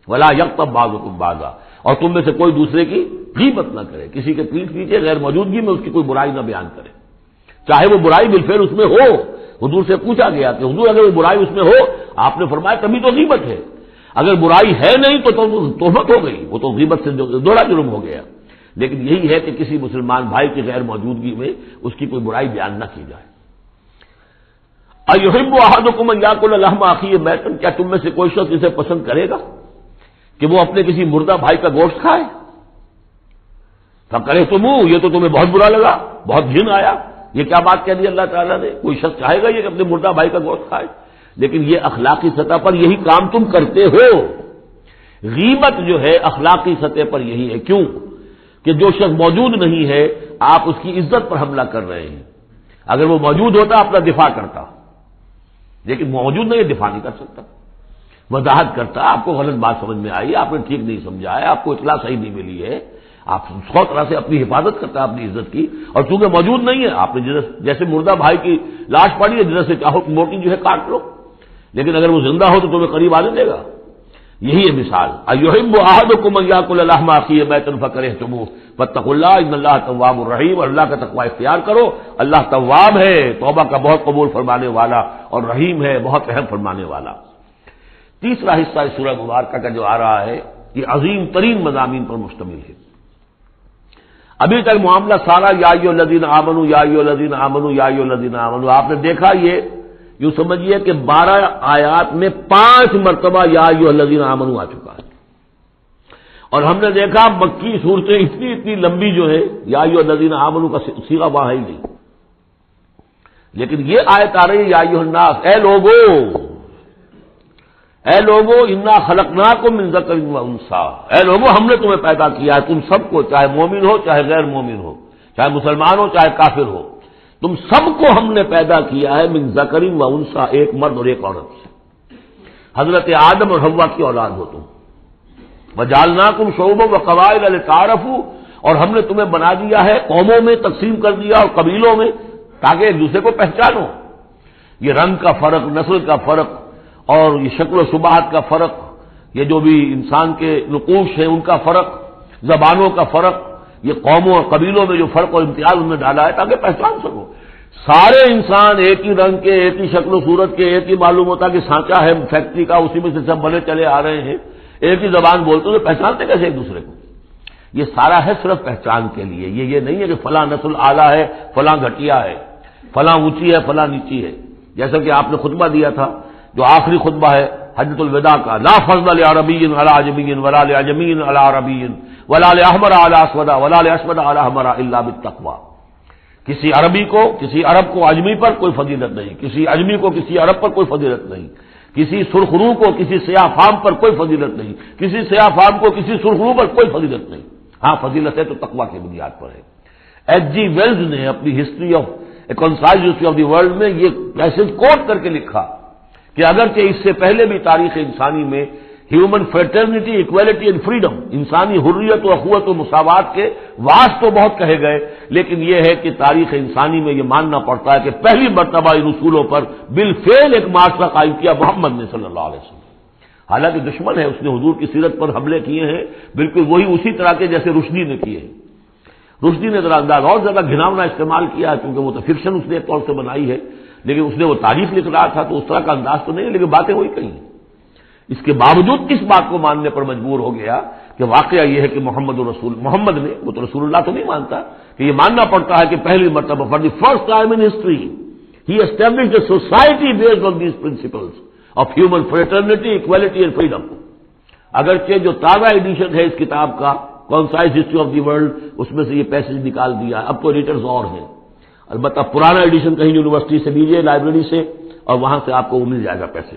ولا یغتب بعضکم بعضا، اور تم میں سے کوئی دوسرے کی غیبت نہ کرے، کسی کے پیٹھ پیچھے غیر موجودگی میں اس کی کوئی برائی نہ بیان کرے، چاہے وہ برائی بالفعل اس میں ہو۔ حضور سے پوچھا گیا کہ حضور اگر وہ برائی اس میں ہو، آپ نے فرمایا تبھی تو غیبت ہے، اگر برائی ہے نہیں تو تہمت ہو گئی، وہ تو غیبت سے دوہرا جرم ہو گیا۔ لیکن یہی ہے کہ کسی مسلمان بھائی کی غیر موجودگی میں اس کی کوئی برائی بیان نہ کی جائے۔ ایحب احدکم ان یاکل لحم اخیہ میتا، کیا تم میں سے کوئی شخص اسے پسند کرے گا کہ وہ اپنے کسی مردہ بھائی کا گوشت کھائے؟ فکرہتموہ، یہ تو تمہیں بہت برا لگا، بہت گھن آیا، یہ کیا بات کہہ دی اللہ تعالیٰ نے، کوئی شخص چاہے گا یہ کہ اپنے مردہ بھائی کا گوشت کھائے؟ لیکن یہ اخلاقی سطح پر یہی کام تم کرتے ہو، غیبت جو ہے اخلاقی سطح پر یہی ہے، کیوں کہ جو شخص موجود نہیں ہے آپ اس کی عزت پر حملہ کر رہے ہیں، اگر وہ موجود ہوتا اپنا دفاع کرتا، لیکن موجود نہیں، دفاع نہیں کر سکتا، وضاحت کرتا، آپ کو غلط بات سمجھ میں آئی، آپ نے ٹھیک نہیں سمجھا ہے، آپ کو اطلاع صحیح نہیں ملی ہے، آپ سو طرح سے اپنی حفاظت کرتا ہے اپنی عزت کی، اور چونکہ موجود نہیں ہے آپ نے جیسے مردہ بھائی کی لاش پڑی ہے جدھر سے چاہو موٹی جو ہے کاٹ لو، لیکن اگر وہ زندہ ہو تو تمہیں قریب آنے دے گا، یہی ہے مثال۔ ایحب احدکم ان یاکل لحم اخیہ میتا فکرہتموہ فاتقوا اللہ ان اللہ تواب الرحیم، اور اللہ کا تقوی اختیار کرو، اللہ تواب ہے، توبہ کا بہت قبول فرمانے والا، اور رحیم ہے، بہت رحم فرمانے والا۔ تیسرا حصہ اس سورہ مبارکہ کا جو آ رہا ہے یہ عظیم ترین مضامین پر مشتمل ہے۔ ابھی تک معاملہ سارا یا ایھا الذین آمنوا یا ایھا الذین آمنوا یا ایھا الذین آمنوا، آپ نے دیکھا یہ یوں سمجھیے کہ 12 آیات میں 5 مرتبہ یا ایھا الذین آمنوا آ چکا ہے، اور ہم نے دیکھا مکی صورتیں اتنی لمبی جو ہے یا ایھا الذین آمنوا کا صیغہ وہاں ہے ہی نہیں، لیکن یہ آیت آ رہی ہے یا ایھا الناس، اے لوگو انا خلقناکم من ذکر و انثی، اے لوگو ہم نے تمہیں پیدا کیا ہے، تم سب کو، چاہے مومن ہو چاہے غیر مومن ہو، چاہے مسلمان ہو چاہے کافر ہو، تم سب کو ہم نے پیدا کیا ہے من ذکر و انثی، ایک مرد اور ایک عورت سے، حضرت آدم اور حوا کی اولاد ہو تم، وجعلناکم شعوبا وقبائل لتعارفوا، اور ہم نے تمہیں بنا دیا ہے قوموں میں تقسیم کر دیا اور قبیلوں میں تاکہ ایک دوسرے کو پہچانو۔ یہ رنگ کا فرق، نسل کا فرق اور یہ شکل و شباہت کا فرق، یہ جو بھی انسان کے نقوش ہیں ان کا فرق، زبانوں کا فرق، یہ قوموں اور قبیلوں میں جو فرق اور امتیاز ان میں ڈالا ہے تاکہ پہچان سکو۔ سارے انسان ایک ہی رنگ کے، ایک ہی شکل و صورت کے، ایک ہی معلوم ہوتا کہ سانچہ ہے فیکٹری کا، اسی میں سے سب بنے چلے آ رہے ہیں، ایک ہی زبان بولتے تو پہچانتے کیسے ایک دوسرے کو؟ یہ سارا ہے صرف پہچان کے لیے، یہ نہیں ہے کہ فلاں نسل اعلیٰ ہے، فلاں گھٹیا ہے، فلاں اونچی ہے، فلاں نیچی ہے۔ جیسا کہ آپ نے خطبہ دیا تھا جو آخری خطبہ ہے حجۃ الوداع کا، لا فضل لعربی علی عجمی ولا لعجمی علی عربی ولا لاحمر علی اسود ولا لاسود علی احمر الا بالتقوی، کسی عربی کو، کسی عرب کو عجمی پر کوئی فضیلت نہیں، کسی عجمی کو کسی عرب پر کوئی فضیلت نہیں، کسی سرخ رو کو کسی سیاہ فام پر کوئی فضیلت نہیں، کسی سیاہ فام کو کسی سرخ رو پر کوئی فضیلت نہیں۔ ہاں فضیلت ہے تو تقوی کی بنیاد پر ہے۔ ایچ جی ویلز نے اپنی history of concise history of the world میں یہ پیسج کوٹ کر کے لکھا کہ اگرچہ اس سے پہلے بھی تاریخ انسانی میں human fraternity, equality and freedom, انسانی حریت و اخوت و مساوات کے واس تو بہت کہے گئے، لیکن یہ ہے کہ تاریخ انسانی میں یہ ماننا پڑتا ہے کہ پہلی مرتبہ ان اصولوں پر بالفعل ایک معاشرہ قائم کیا محمد نے صلی اللہ علیہ وسلم۔ حالانکہ دشمن ہے، اس نے حضور کی سیرت پر حملے کیے ہیں بالکل وہی اسی طرح کے جیسے رشدی نے کیے ہیں۔ رشدی نے ذرا انداز اور زیادہ گھناؤنا استعمال کیا کیونکہ وہ تو فکشن اس نے ایک طور سے بنائی ہے، لیکن اس نے وہ تاریخ لکھ رہا تھا تو اس طرح کا انداز تو نہیں ہے، لیکن باتیں وہی کہیں۔ اس کے باوجود کس بات کو ماننے پر مجبور ہو گیا کہ واقعہ یہ ہے کہ محمد نے، وہ تو رسول اللہ تو نہیں مانتا، کہ یہ ماننا پڑتا ہے کہ پہلی مرتبہ for the first time in history ہی established a society based on these principles of human fraternity, equality and freedom. اگرچہ جو تازہ ایڈیشن ہے اس کتاب کا concise history of the world, اس میں سے یہ پیسج نکال دیا، اب تو ایڈیٹرز اور ہیں، البتہ پرانا ایڈیشن کہیں یونیورسٹی سے لیجیے، لائبریری سے، اور وہاں سے آپ کو وہ مل جائے گا پیسے۔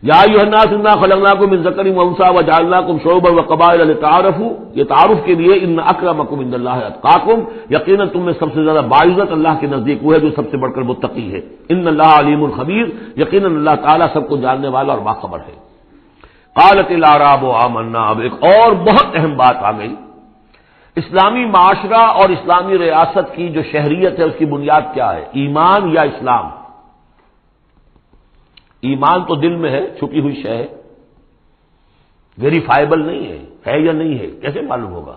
یا ایھا الناس انا خلقناکم من ذکر و انثی وجعلناکم شعوبا وقبائل لتعارفوا، یہ تعارف کے لیے، ان اکرمکم عند اللہ اتقاکم، یقیناً تم میں سب سے زیادہ باعزت اللہ کے نزدیک وہ ہے جو سب سے بڑھ کر متقی ہے۔ ان اللہ علیم خبیر، یقیناً اللہ تعالیٰ سب کو جاننے والا اور باخبر ہے۔ قالت الاعراب آمنا، اب ایک اور بہت اہم بات آ گئی، اسلامی معاشرہ اور اسلامی ریاست کی جو شہریت ہے اس کی بنیاد کیا ہے؟ ایمان یا اسلام؟ ایمان تو دل میں ہے، چھپی ہوئی شے ہے، ویریفائبل نہیں ہے یا نہیں ہے، کیسے معلوم ہوگا؟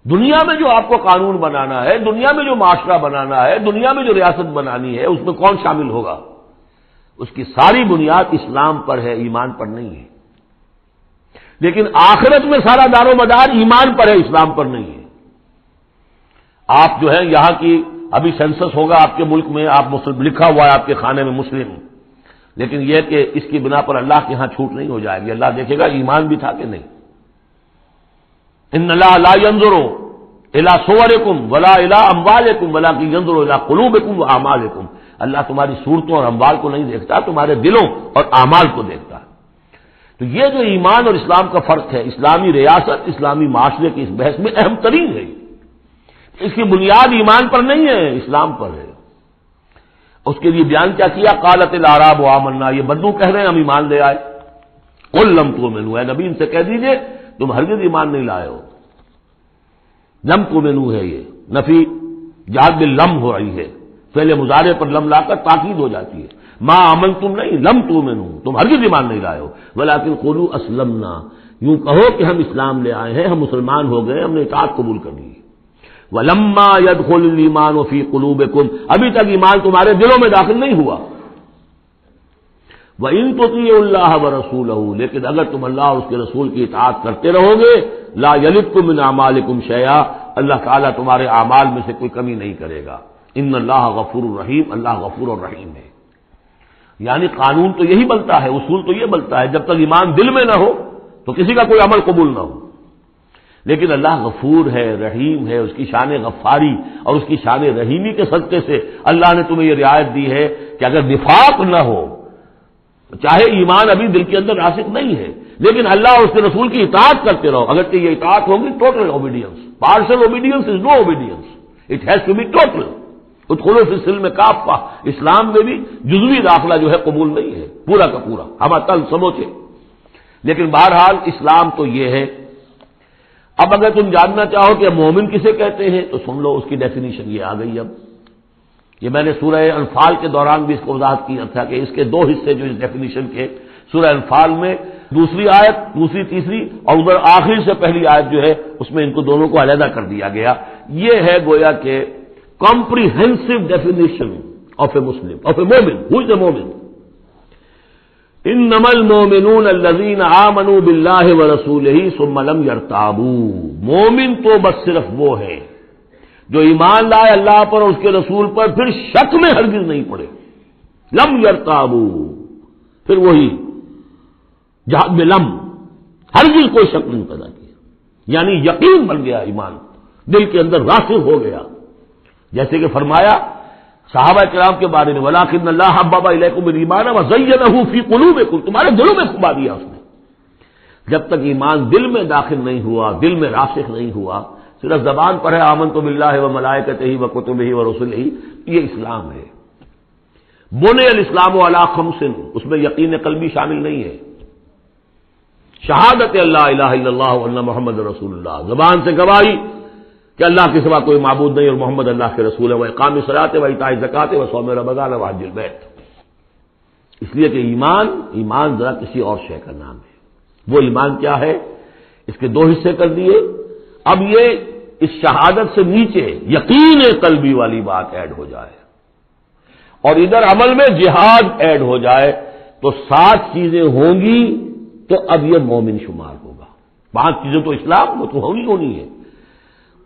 دنیا میں جو آپ کو قانون بنانا ہے، دنیا میں جو معاشرہ بنانا ہے، دنیا میں جو ریاست بنانی ہے، اس میں کون شامل ہوگا؟ اس کی ساری بنیاد اسلام پر ہے، ایمان پر نہیں ہے۔ لیکن آخرت میں سارا دار و مدار ایمان پر ہے، اسلام پر نہیں ہے۔ آپ جو ہے یہاں کی ابھی سینسس ہوگا آپ کے ملک میں، آپ مسلم لکھا ہوا ہے آپ کے خانے میں مسلم، لیکن یہ کہ اس کی بنا پر اللہ کے ہاں چھوٹ نہیں ہو جائے گی، اللہ دیکھے گا ایمان بھی تھا کہ نہیں۔ ان اللہ لا ينظر الى صورکم ولا الى اموالکم ولکن ينظر الى قلوبکم واعمالکم، اللہ تمہاری صورتوں اور اموال کو نہیں دیکھتا، تمہارے دلوں اور اعمال کو دیکھتا ہے۔ تو یہ جو ایمان اور اسلام کا فرق ہے، اسلامی ریاست اسلامی معاشرے کی اس بحث میں اہم ترین ہے، اس کی بنیاد ایمان پر نہیں ہے، اسلام پر ہے۔ اس کے لیے بیان کیا کیا؟ قالت الاعراب آمنا، یہ بدو کہہ رہے ہیں ہم ایمان لے آئے۔ قل لم تؤمنوا، اے نبی ان سے کہہ دیجئے تم ہرگز ایمان نہیں لائے ہو۔ لم تؤمنوا ہے، یہ نفی جہاد باللم ہو رہی ہے، پہلے مضارع پر لم لا کر تاکید ہو جاتی ہے۔ ما آمنتم نہیں، لم تؤمنوا، تم ہرگز ایمان نہیں لائے ہو، ولکن قولوا اسلمنا، یوں کہو کہ ہم اسلام لے آئے ہیں، ہم مسلمان ہو گئے، ہم نے اطاعت قبول کر لی۔ وَلَمَّا يَدْخُلِ الْإِيمَانُ فِي قُلُوبِكُمْ، ابھی تک ایمان تمہارے دلوں میں داخل نہیں ہوا۔ وَإِن تُطِيعُوا اللَّهَ وَرَسُولَهُ، لیکن اگر تم اللہ اور اس کے رسول کی اطاعت کرتے رہو گے، لَا يَلِدْكُم مِّنْ أَعْمَالِكُمْ شَيْئًا، اللہ تعالیٰ تمہارے اعمال میں سے کوئی کمی نہیں کرے گا۔ ان اللہ غفور الرحیم، اللہ غفور الرحیم ہے۔ یعنی قانون تو یہی بنتا ہے، اصول تو یہ بنتا ہے، جب تک ایمان دل میں نہ ہو تو کسی کا کوئی عمل قبول نہ ہو۔ لیکن اللہ غفور ہے، رحیم ہے، اس کی شان غفاری اور اس کی شان رحیمی کے صدقے سے اللہ نے تمہیں یہ رعایت دی ہے کہ اگر نفاق نہ ہو، چاہے ایمان ابھی دل کے اندر راسخ نہیں ہے، لیکن اللہ اور اس کے رسول کی اطاعت کرتے رہو، اگرچہ یہ اطاعت ہوگی total obedience, partial obedience is no obedience, it has to be total. ادخلوا فی السلم کافہ، اسلام میں بھی جزوی داخلہ جو ہے قبول نہیں ہے، پورا کا پورا ہم تل سموچے. لیکن بہرحال اسلام تو یہ ہے. اب اگر تم جاننا چاہو کہ مومن کسے کہتے ہیں تو سن لو، اس کی ڈیفینیشن یہ آ گئی. اب یہ میں نے سورہ انفال کے دوران بھی اس کو وضاحت کیا تھا کہ اس کے دو حصے جو اس ڈیفینیشن کے، سورہ انفال میں دوسری آیت، دوسری تیسری، اور ادھر آخر سے پہلی آیت جو ہے اس میں ان کو دونوں کو علیحدہ کر دیا گیا. یہ ہے گویا کہ comprehensive definition of a Muslim, of a Mu'min. Who is a Mu'min? انما المؤمنون الذين آمنوا بالله ورسوله ثم لم يرتابوا. مومن تو بس صرف وہ ہے جو ایمان لائے اللہ پر اور اس کے رسول پر، پھر شک میں ہرگز نہیں پڑے. لم يرتابوا، پھر وہی جہاد میں لم، ہرگز کوئی شک نہیں پیدا کیا، یعنی یقین بن گیا، ایمان دل کے اندر راسخ ہو گیا. جیسے کہ فرمایا صحابہ کرام کے بارے میں، وَلَٰكِنَّ اللَّهَ حَبَّبَ إِلَيْكُمُ الْإِيمَانَ وَزَيَّنَهُ فِي قُلُوبِكُمْ. تمہارے دلوں میں کھبا دیا اس نے. جب تک ایمان دل میں داخل نہیں ہوا، دل میں راسخ نہیں ہوا، صرف زبان پر ہے آمنت باللہ وملائکتہ وکتبہ ورسلہ، یہ اسلام ہے. بنی الاسلام علی خمس، اس میں یقین قلبی شامل نہیں ہے. شہادت اللہ الہ الا اللہ وان محمد رسول اللہ، زبان سے گواہی کہ اللہ کے سوا کوئی معبود نہیں اور محمد اللہ کے رسول ہے. وہ اقام الصلاۃ و ایتاء الزکوٰۃ و صوم رمضان و حج البیت. اس لیے کہ ایمان ذرا کسی اور شے کا نام ہے. وہ ایمان کیا ہے؟ اس کے دو حصے کر دیے. اب یہ اس شہادت سے نیچے یقین قلبی والی بات ایڈ ہو جائے اور ادھر عمل میں جہاد ایڈ ہو جائے تو 7 چیزیں ہوں گی تو اب یہ مومن شمار ہوگا. 5 چیزیں تو اسلام وہ تو ہونی ہے.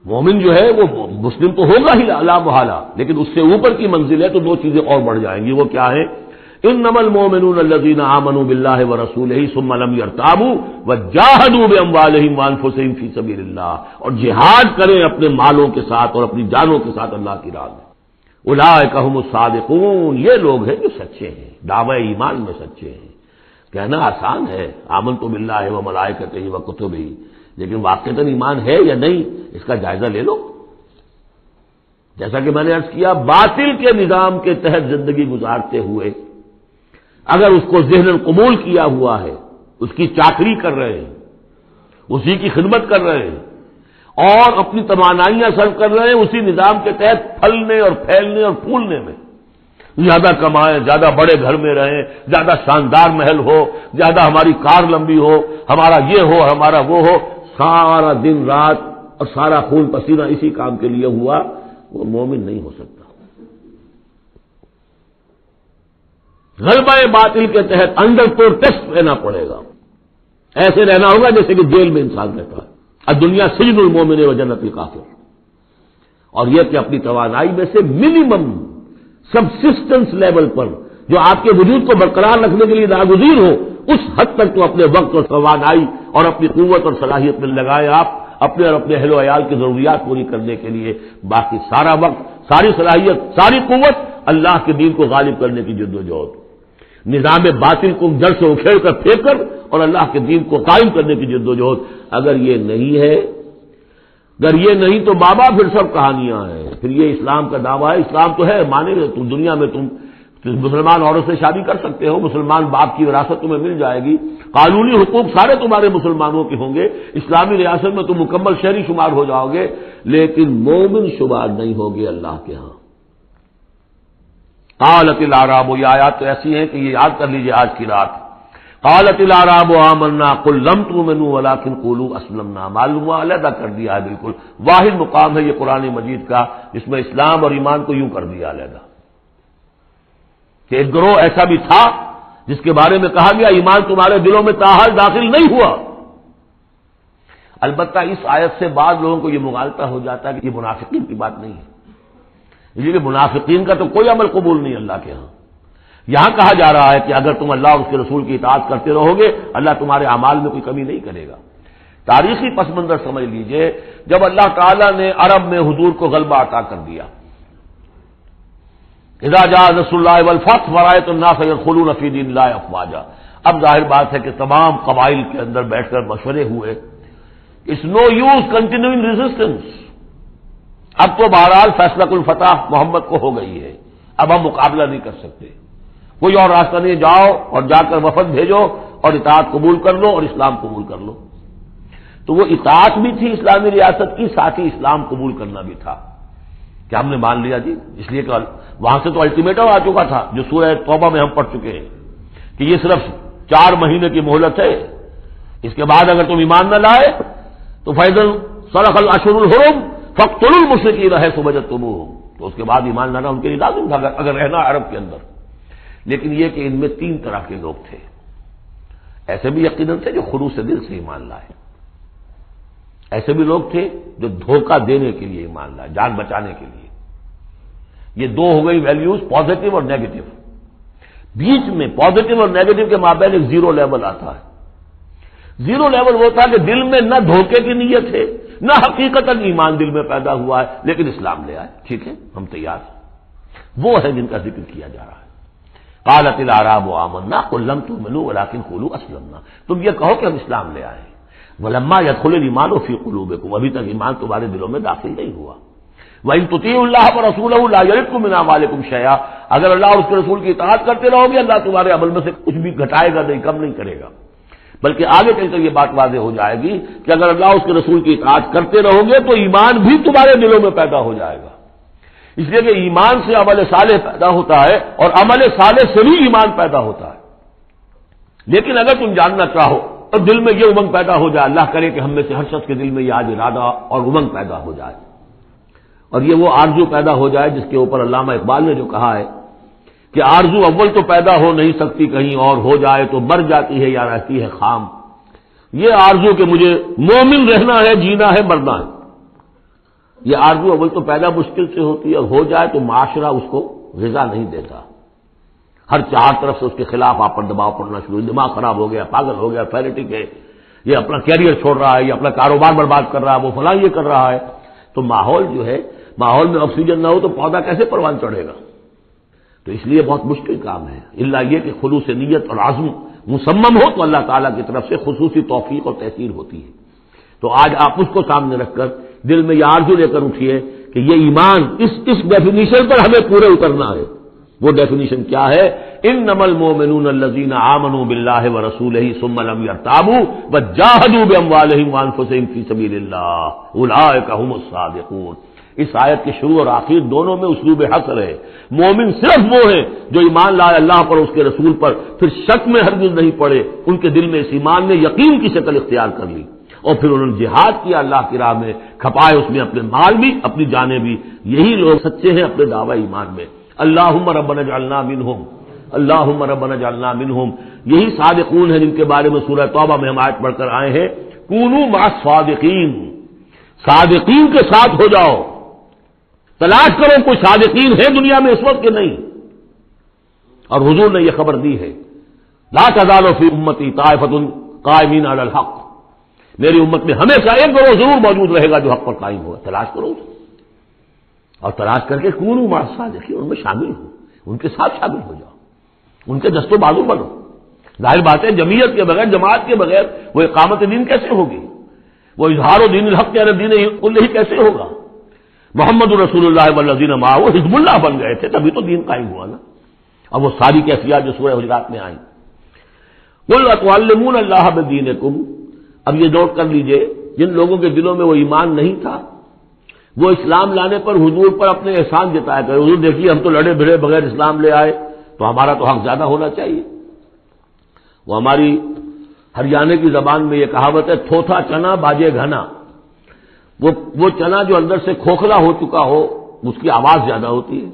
مومن جو ہے وہ مسلم تو ہوگا ہی لا محالہ، لیکن اس سے اوپر کی منزل ہے تو 2 چیزیں اور بڑھ جائیں گی. وہ کیا ہے؟ انما المؤمنون الذين آمنوا بالله ورسوله ثم لم يرتابوا وجاهدوا باموالهم وانفسهم في سبيل الله، اور جہاد کریں اپنے مالوں کے ساتھ اور اپنی جانوں کے ساتھ اللہ کی راہ میں. اولئک هم الصادقون، یہ لوگ ہیں جو سچے ہیں، دعوی ایمان میں سچے ہیں. کہنا آسان ہے آمنت باللہ وملائکتہ وکتبہ، لیکن واقعتاً ایمان ہے یا نہیں اس کا جائزہ لے لو. جیسا کہ میں نے عرض کیا، باطل کے نظام کے تحت زندگی گزارتے ہوئے اگر اس کو ذہن قبول کیا ہوا ہے، اس کی چاکری کر رہے ہیں، اسی کی خدمت کر رہے ہیں اور اپنی توانائیاں صرف کر رہے ہیں اسی نظام کے تحت پھلنے اور پھیلنے اور پھولنے میں، زیادہ کمائیں، زیادہ بڑے گھر میں رہیں، زیادہ شاندار محل ہو، زیادہ ہماری کار لمبی ہو، ہمارا یہ ہو، ہمارا وہ ہو، سارا دن رات اور سارا خون پسینہ اسی کام کے لیے ہوا، وہ مومن نہیں ہو سکتا. غلبہ باطل کے تحت انڈر پروٹیسٹ رہنا پڑے گا. ایسے رہنا ہوگا جیسے کہ جیل میں انسان رہتا ہے. الدنیا سجن المومن و جنت الکافر. اور یہ کہ اپنی توانائی میں سے منیمم سبسسٹنس لیول پر جو آپ کے وجود کو برقرار رکھنے کے لیے ناگزیر ہو، اس حد تک تو اپنے وقت اور توانائی اور اپنی قوت اور صلاحیت میں لگائیں آپ اپنے اور اپنے اہل و عیال کی ضروریات پوری کرنے کے لیے. باقی سارا وقت، ساری صلاحیت، ساری قوت اللہ کے دین کو غالب کرنے کی جد و جہد، نظام باطل کو جڑ سے اکھیڑ کر پھینک کر اور اللہ کے دین کو قائم کرنے کی جد و جہد. اگر یہ نہیں ہے، اگر یہ نہیں تو بابا پھر سب کہانیاں ہیں. پھر یہ اسلام کا دعویٰ ہے. اسلام تو ہے، مانے تم دنیا میں تم مسلمان عورت سے شادی کر سکتے ہو، مسلمان باپ کی وراثت تمہیں مل جائے گی، قانونی حقوق سارے تمہارے مسلمانوں کے ہوں گے، اسلامی ریاست میں تم مکمل شہری شمار ہو جاؤ گے، لیکن مومن شمار نہیں ہوگے اللہ کے ہاں. قالت الاعراب، یہ آیات تو ایسی ہیں کہ یہ یاد کر لیجیے آج کی رات. قالت الاعراب آمنا قل لم تؤمنوا ولكن قولوا اسلمنا. معلوم ہوا علیحدہ کر دیا ہے، بالکل واحد مقام ہے یہ قرآن مجید کا جس میں اسلام اور ایمان کو یوں کر دیا علیحدہ. کہ ایک گروہ ایسا بھی تھا جس کے بارے میں کہا گیا ایمان تمہارے دلوں میں تاحال داخل نہیں ہوا. البتہ اس آیت سے بعض لوگوں کو یہ مغالطہ ہو جاتا ہے کہ یہ منافقین کی بات نہیں ہے، اس لیے منافقین کا تو کوئی عمل قبول نہیں اللہ کے ہاں. یہاں کہا جا رہا ہے کہ اگر تم اللہ اور اس کے رسول کی اطاعت کرتے رہو گے اللہ تمہارے اعمال میں کوئی کمی نہیں کرے گا. تاریخی پس منظر سمجھ لیجئے، جب اللہ تعالیٰ نے عرب میں حضور کو غلبہ عطا کر دیا، اذا جاء نصر اللہ والفتح ورأیت الناس يدخلون فی دین اللہ افواجا. اب ظاہر بات ہے کہ تمام قبائل کے اندر بیٹھ کر مشورے ہوئے. It's no use continuing resistance. اب تو بہرحال فیصلہ الفتح محمد کو ہو گئی ہے، اب ہم مقابلہ نہیں کر سکتے، کوئی اور راستہ نہیں، جاؤ اور جا کر وفد بھیجو اور اطاعت قبول کر لو اور اسلام قبول کر لو۔ تو وہ اطاعت بھی تھی اسلامی ریاست کی، ساتھ ہی اسلام قبول کرنا بھی تھا کہ ہم نے مان لیا جی، اس لیے کہ وہاں سے تو الٹیمیٹم آ چکا تھا جو سورہ توبہ میں ہم پڑھ چکے ہیں کہ یہ صرف 4 مہینے کی مہلت ہے، اس کے بعد اگر تم ایمان نہ لائے تو فیضل صدق الاشہر الحرم فاقتلوا المشرکین حیث وجدتموہم، تو اس کے بعد ایمان لانا ان کے لیے لازم تھا اگر رہنا عرب کے اندر۔ لیکن یہ کہ ان میں 3 طرح کے لوگ تھے، ایسے بھی یقیناً تھے جو خلوص دل سے ایمان لائے، ایسے بھی لوگ تھے جو دھوکہ دینے کے لیے ایمان لائے، جان بچانے کے لیے۔ یہ 2 ہو گئی ویلیوز، پازیٹو اور نیگیٹو۔ بیچ میں پازیٹو اور نیگیٹو کے مابین ایک 0 لیول آتا ہے۔ 0 لیول وہ تھا کہ دل میں نہ دھوکے کی نیت ہے، نہ حقیقتاً ایمان دل میں پیدا ہوا ہے، لیکن اسلام لے آئے، ٹھیک ہے ہم تیار ہیں۔ وہ ہے جن کا ذکر کیا جا رہا ہے۔ قالت الاعراب آمنا قل لم تؤمنوا ولكن قولوا اسلمنا، تم یہ کہو کہ ہم اسلام لے آئے ہیں۔ ولما يدخل الايمان في قلوبكم، ابھی تک ایمان تمہارے دلوں میں داخل نہیں ہوا۔ وَإِن تُطِيعُوا اللَّهَ وَرَسُولَهُ لَا يَلِدْكُم مِّنْ أَعْمَالِكُم شَيْئًا، اگر اللہ اور اس کے رسول کی اطاعت کرتے رہو گے اللہ تمہارے عمل میں سے کچھ بھی گھٹائے گا نہیں، کم نہیں کرے گا، بلکہ آگے چل کر یہ بات واضح ہو جائے گی کہ اگر اللہ اور اس کے رسول کی اطاعت کرتے رہو گے تو ایمان بھی تمہارے دلوں میں پیدا ہو جائے گا۔ اس لیے کہ ایمان سے عمل صالح پیدا ہوتا ہے اور عمل صالح سے بھی ایمان پیدا ہوتا ہے۔ لیکن اگر تم جاننا چاہو اور دل میں یہ امنگ پیدا ہو جائے، اللہ کرے کہ ہم میں سے ہر شخص کے دل میں یہ آج ارادہ اور امنگ پیدا ہو جائے، اور یہ وہ آرزو پیدا ہو جائے جس کے اوپر علامہ اقبال نے جو کہا ہے کہ آرزو اول تو پیدا ہو نہیں سکتی کہیں اور، ہو جائے تو مر جاتی ہے یا رہتی ہے خام۔ یہ آرزو کہ مجھے مومن رہنا ہے، جینا ہے، مرنا ہے، یہ آرزو اول تو پیدا مشکل سے ہوتی ہے، اور ہو جائے تو معاشرہ اس کو غذا نہیں دیتا، ہر 4 طرف سے اس کے خلاف آپ پر دباؤ پڑنا شروع، دماغ خراب ہو گیا، پاگل ہو گیا، فینیٹک ہے، یہ اپنا کیریئر چھوڑ رہا ہے، یہ اپنا کاروبار برباد کر رہا ہے، وہ فلاں یہ کر رہا ہے۔ تو ماحول جو ہے، ماحول میں آکسیجن نہ ہو تو پودا کیسے پروان چڑھے گا؟ تو اس لیے بہت مشکل کام ہے، الا یہ کہ خلوص نیت اور عزم مصمم ہو تو اللہ تعالیٰ کی طرف سے خصوصی توفیق اور تحصیل ہوتی ہے۔ تو آج آپ اس کو سامنے رکھ کر دل میں یہ آرزو لے کر اٹھیے کہ یہ ایمان اس ڈیفینیشن پر ہمیں پورے اترنا ہے۔ وہ ڈیفینیشن کیا ہے؟ انما المؤمنون الذين آمنوا بالله ورسوله ثم لم يرتابوا وجاهدوا باموالهم وانفسهم في سبيل الله اولئك هم الصادقون۔ اس آیت کے شروع اور آخر دونوں میں اسلوب حصر ہے۔ مومن صرف وہ ہیں جو ایمان لائے اللہ پر، اس کے رسول پر، پھر شک میں ہرگز نہیں پڑے، ان کے دل میں اس ایمان نے یقین کی شکل اختیار کر لی، اور پھر انہوں نے جہاد کیا اللہ کی راہ میں، کھپائے اس میں اپنے مال بھی، اپنی جانیں بھی۔ یہی لوگ سچے ہیں اپنے دعوی ایمان میں۔ اللہم ربنا اجعلنا منہم، اللہم ربنا اجعلنا منہم، یہی صادقون ہیں جن کے بارے میں سورہ توبہ میں ہم آیت پڑھ کر آئے ہیں، کونوا مع الصادقین، صادقین کے ساتھ ہو جاؤ۔ تلاش کرو کوئی صادقین ہے دنیا میں اس وقت کے نہیں، اور حضور نے یہ خبر دی ہے، لا تزال فی امتی طائفۃ قائمین علی الحق، میری امت میں ہمیشہ ایک گروہ ضرور موجود رہے گا جو حق پر قائم ہوگا۔ تلاش کرو اور تلاش کر کے کونوا مع الصادقین، ان میں شامل ہو، ان کے ساتھ شامل ہو جاؤ، ان کے دست و بازو بنو۔ ظاہر بات ہے جمعیت کے بغیر، جماعت کے بغیر وہ اقامت دین کیسے ہوگی؟ وہ اظہار دین الحق کے دین کلہ کیسے ہوگا؟ محمد رسول اللہ والذین معہ حزب اللہ بن گئے تھے، تبھی تو دین قائم ہوا نا۔ اب وہ ساری کیفیات جو سورہ الحجرات میں آئیں، قل اتعلمون اللہ بدینکم، اب یہ نوٹ کر لیجئے جن لوگوں کے دلوں میں وہ ایمان نہیں تھا، وہ اسلام لانے پر حضور پر اپنے احسان جتایا کرے، حضور دیکھیے ہم تو لڑے بھڑے بغیر اسلام لے آئے، تو ہمارا تو حق زیادہ ہونا چاہیے۔ وہ ہماری ہریانے کی زبان میں یہ کہاوت ہے، تھوتھا چنا باجے گھنا، وہ چنا جو اندر سے کھوکھلا ہو چکا ہو اس کی آواز زیادہ ہوتی ہے،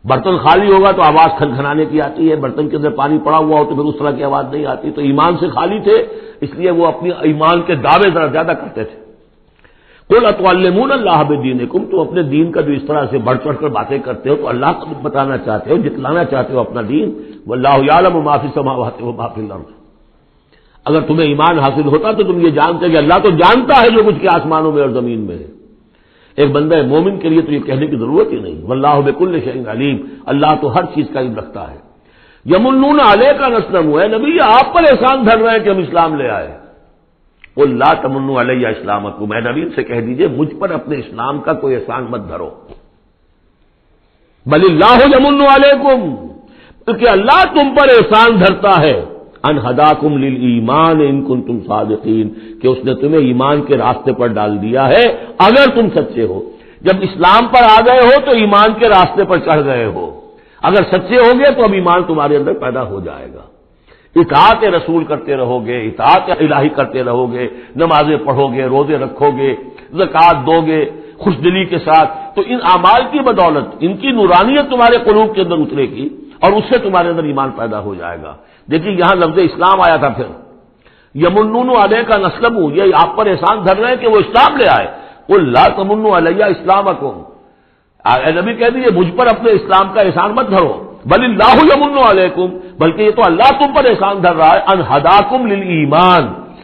برتن خالی ہوگا تو آواز کھنکھنانے کی آتی ہے، برتن کے اندر پانی پڑا ہوا ہو تو پھر اس طرح کی آواز نہیں آتی۔ تو ایمان سے خالی تھے، اس لیے وہ اپنی ایمان کے دعوے ذرا زیادہ کرتے تھے۔ قل اتعلمون اللہ بدینکم، تم اپنے دین کا جو اس طرح سے بڑھ چڑھ کر باتیں کرتے ہو تو اللہ کو بتانا چاہتے ہو، جتلانا چاہتے ہو اپنا دین، واللہ یعلم ما فی السماوات و ما فی الارض۔ اگر تمہیں ایمان حاصل ہوتا تو تم یہ جانتے کہ اللہ تو جانتا ہے جو کچھ کے آسمانوں میں اور زمین میں ہے۔ ایک بندہ مومن کے لیے تو یہ کہنے کی ضرورت ہی نہیں، واللہ بکل شیء علیم، اللہ تو ہر چیز کا علم رکھتا ہے۔ یمنون علیک ان اسلموا، اے نبی آپ پر احسان دھر رہے ہیں کہ ہم اسلام لے آئے، قل لا تمنوا علی اسلامکم، اے نبی سے کہہ دیجئے مجھ پر اپنے اسلام کا کوئی احسان مت دھرو، بل اللہ یمن علیکم، کہ اللہ تم پر احسان دھرتا ہے، ان ہداکم للایمان ان کنتم صادقین، کہ اس نے تمہیں ایمان کے راستے پر ڈال دیا ہے اگر تم سچے ہو۔ جب اسلام پر آ گئے ہو تو ایمان کے راستے پر چڑھ گئے ہو، اگر سچے ہو گے تو اب ایمان تمہارے اندر پیدا ہو جائے گا۔ اطاعت رسول کرتے رہو گے، اطاعت الہی کرتے رہو گے، نمازیں پڑھو گے، روزے رکھو گے، زکوٰۃ دو گے خوش دلی کے ساتھ، تو ان اعمال کی بدولت ان کی نورانیت تمہارے قلوب کے اندر اترے گی اور اس سے تمہارے اندر ایمان پیدا ہو جائے گا۔ دیکھیے یہاں لفظ اسلام آیا تھا، پھر یمنون علیہ کا نسلم، یہ آپ پر احسان دھر رہے ہیں کہ وہ اسلام لے آئے۔ قل لا تمنوا علی اسلامکم، اے نبی کہہ دیجیے مجھ پر اپنے اسلام کا احسان مت دھرو، بل اللہ یمن علیکم، بلکہ یہ تو اللہ تم پر احسان دھر رہا ہے، ان ہداکم للایمان،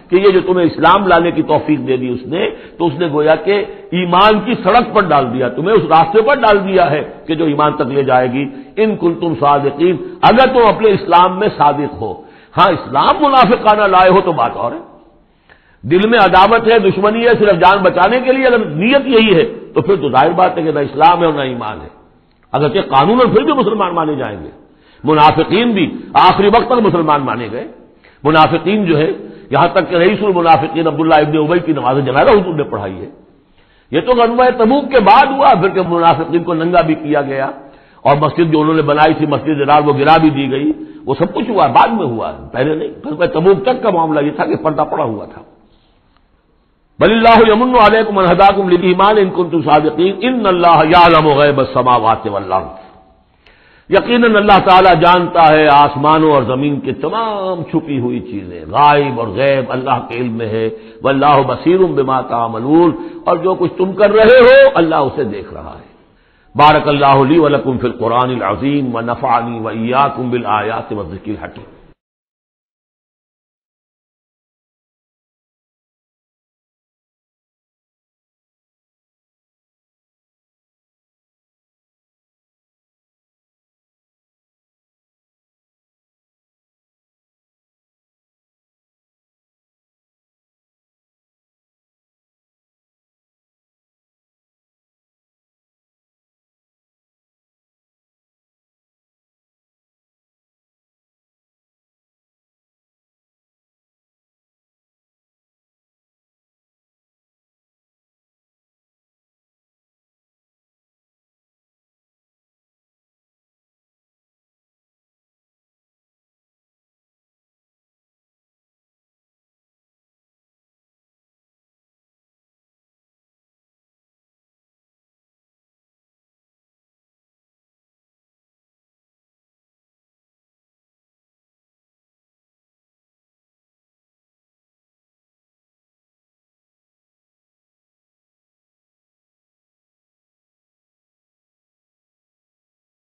کہ یہ جو تمہیں اسلام لانے کی توفیق دے دی اس نے، تو اس نے گویا کہ ایمان کی سڑک پر ڈال دیا، تمہیں اس راستے پر ڈال دیا ہے کہ جو ایمان تک لے جائے گی، ان کنتم صادقین، اگر تم اپنے اسلام میں صادق ہو۔ ہاں اسلام منافقانہ لائے ہو تو بات اور ہے، دل میں عداوت ہے، دشمنی ہے صرف جان بچانے کے لیے، اگر نیت یہی ہے تو پھر تو ظاہر بات ہے کہ نہ اسلام ہے اور نہ ایمان ہے، اگرچہ قانون اور پھر بھی مسلمان مانے جائیں گے۔ منافقین بھی آخری وقت تک مسلمان مانے گئے، منافقین جو ہے یہاں تک کہ رئیس المنافقین عبداللہ ابن ابی کی نماز جنازہ حضور نے پڑھائی ہے۔ یہ تو غزوہ تبوک کے بعد ہوا، پھر کہ منافقین کو ننگا بھی کیا گیا اور مسجد جو انہوں نے بنائی تھی مسجد اسرار وہ گرا بھی دی گئی، وہ سب کچھ ہوا بعد میں ہوا، پہلے نہیں۔ غزوہ تبوک تک کا معاملہ یہ تھا کہ پردہ پڑا ہوا تھا۔ بل اللہ یمن علیکم ان ہداکم للایمان ان کنتم صادقین ان اللہ یعلم غیب السماوات والارض، یقیناً اللہ تعالیٰ جانتا ہے آسمانوں اور زمین کی تمام چھپی ہوئی چیزیں، غائب اور غیب اللہ کے علم میں ہے، واللہ بصیر بما تعملون، اور جو کچھ تم کر رہے ہو اللہ اسے دیکھ رہا ہے۔ بارک اللہ لی ولکم فی القرآن العظیم ونفعنی وإیاکم بالآیات والذکر الحکیم۔